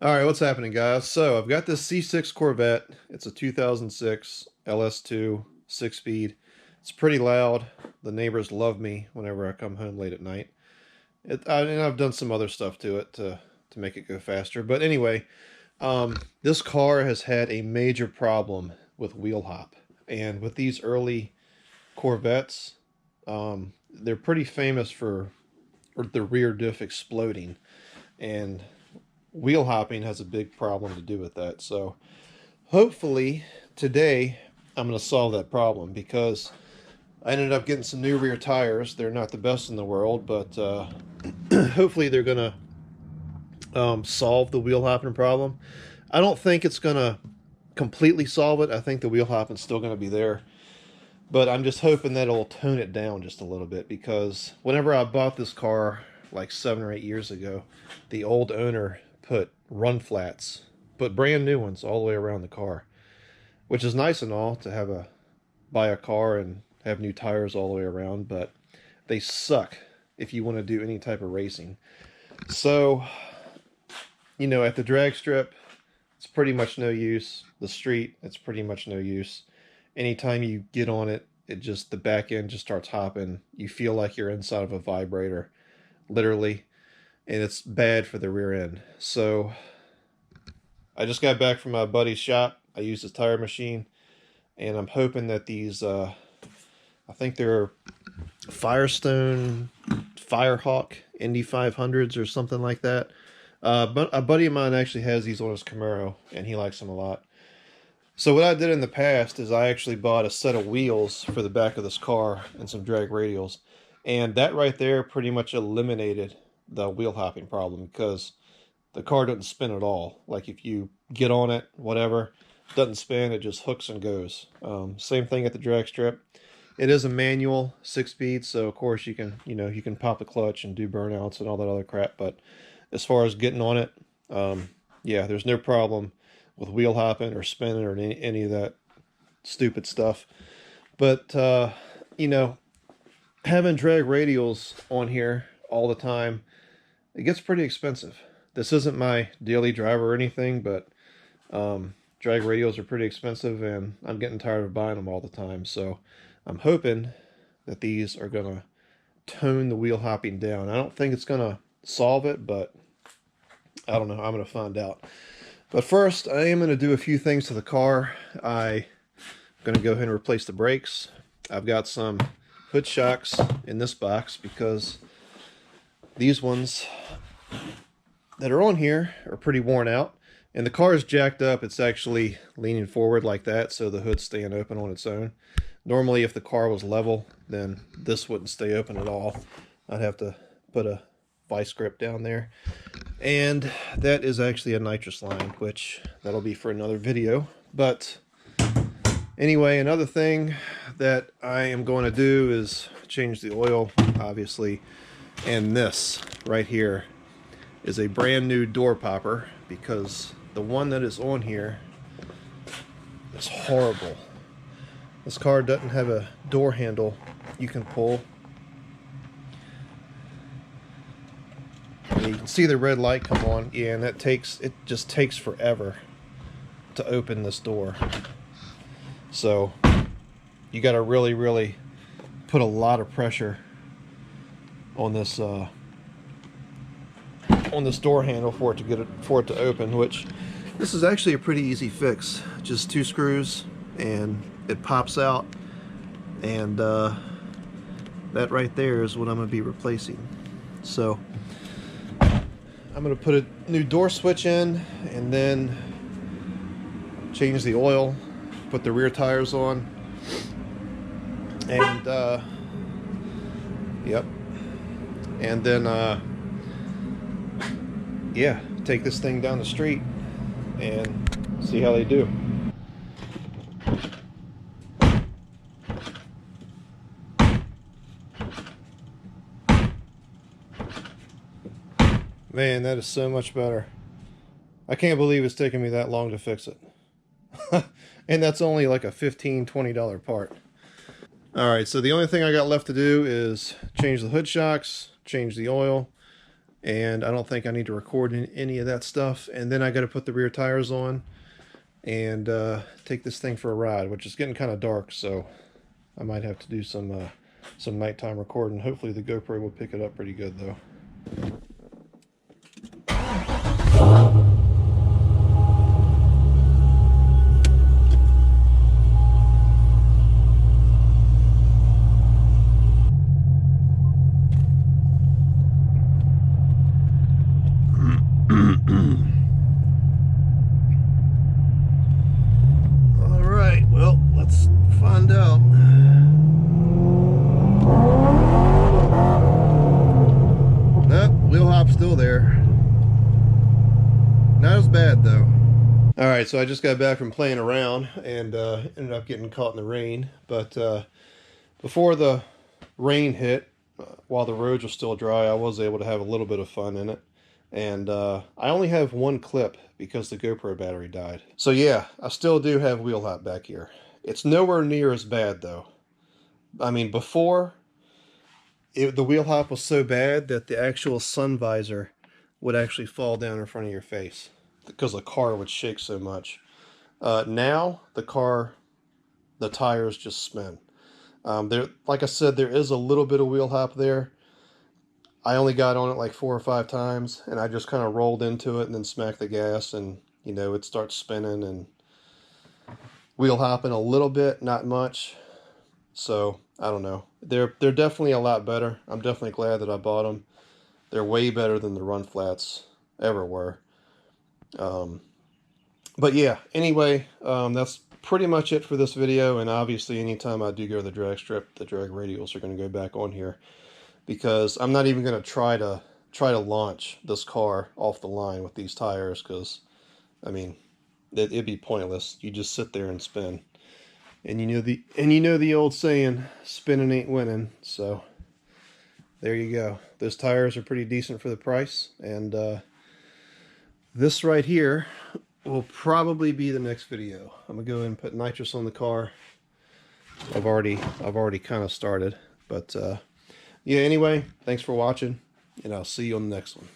All right, what's happening, guys? So I've got this C6 Corvette. It's a 2006 LS2 6-speed. It's pretty loud. The neighbors love me whenever I come home late at night. And I've done some other stuff to it to make it go faster. But anyway, this car has had a major problem with wheel hop. And with these early Corvettes, they're pretty famous for the rear diff exploding. And wheel hopping has a big problem to do with that. So hopefully today I'm going to solve that problem, because I ended up getting some new rear tires. They're not the best in the world, but hopefully they're going to solve the wheel hopping problem. I don't think it's going to completely solve it. I think the wheel hopping's still going to be there, but I'm just hoping that it'll tone it down just a little bit, because whenever I bought this car like 7 or 8 years ago, the old owner put put brand new ones all the way around the car, which is nice and all to buy a car and have new tires all the way around, but they suck if you want to do any type of racing. So, at the drag strip, it's pretty much no use. The street, it's pretty much no use. Anytime you get on it, the back end just starts hopping. You feel like you're inside of a vibrator, literally. And it's bad for the rear end. So I just got back from my buddy's shop. I used his tire machine, and I'm hoping that these, I think they're Firestone Firehawk Indy 500s or something like that. But a buddy of mine actually has these on his Camaro, and he likes them a lot. So what I did in the past is I actually bought a set of wheels for the back of this car and some drag radials. And that right there pretty much eliminated the wheel hopping problem, because the car doesn't spin at all. Like if you get on it, whatever, doesn't spin, it just hooks and goes. Same thing at the drag strip. It is a manual 6-speed, so of course you can pop the clutch and do burnouts and all that other crap, but as far as getting on it, yeah, there's no problem with wheel hopping or spinning or any of that stupid stuff. But having drag radials on here all the time, it gets pretty expensive. This isn't my daily driver or anything, but drag radials are pretty expensive, and I'm getting tired of buying them all the time. So I'm hoping that these are going to tone the wheel hopping down. I don't think it's going to solve it, but I don't know. I'm going to find out. But first, I am going to do a few things to the car. I'm going to go ahead and replace the brakes. I've got some hood shocks in this box, because these ones that are on here are pretty worn out, and the car is jacked up. It's actually leaning forward like that, so the hood's staying open on its own. Normally, if the car was level, then this wouldn't stay open at all. I'd have to put a vice grip down there, and that is actually a nitrous line, which that'll be for another video. But anyway, another thing that I am going to do is change the oil, obviously. And this right here is a brand new door popper, because the one that is on here is horrible. This car doesn't have a door handle you can pull. And you can see the red light come on. Yeah, and it just takes forever to open this door. So you got to really, really put a lot of pressure on this door handle for it to open. Which this is actually a pretty easy fix. Just 2 screws and it pops out, and that right there is what I'm going to be replacing. So I'm going to put a new door switch in, and then change the oil, put the rear tires on, and yep. And then, yeah, take this thing down the street and see how they do. Man, that is so much better. I can't believe it's taken me that long to fix it. And that's only like a $15, $20 part. Alright, so the only thing I got left to do is change the hood shocks, change the oil, and I don't think I need to record any of that stuff. And then I got to put the rear tires on and take this thing for a ride, which is getting kind of dark, so I might have to do some nighttime recording. Hopefully the GoPro will pick it up pretty good though. All right, well, let's find out. Nope, wheel hop's still there. Not as bad though. All right, so I just got back from playing around and ended up getting caught in the rain. But before the rain hit, while the roads were still dry, I was able to have a little bit of fun in it. And I only have one clip because the GoPro battery died. So yeah, I still do have wheel hop back here. It's nowhere near as bad though. I mean, before, the wheel hop was so bad that the actual sun visor would actually fall down in front of your face because the car would shake so much. Now, the tires just spin. Like I said, there is a little bit of wheel hop there. I only got on it like 4 or 5 times, and I just kind of rolled into it and then smacked the gas, and you know, it starts spinning and wheel hopping a little bit, not much. So I don't know. They're definitely a lot better. I'm definitely glad that I bought them. They're way better than the run flats ever were. But yeah, anyway, that's pretty much it for this video. And obviously, anytime I do go to the drag strip, the drag radials are going to go back on here, because I'm not even going to try to launch this car off the line with these tires, because I mean, it'd be pointless. You just sit there and spin. And you know the old saying, spinning ain't winning. So there you go. Those tires are pretty decent for the price, and this right here will probably be the next video. I'm gonna go ahead and put nitrous on the car. I've already kind of started, but yeah. Anyway, thanks for watching, and I'll see you on the next one.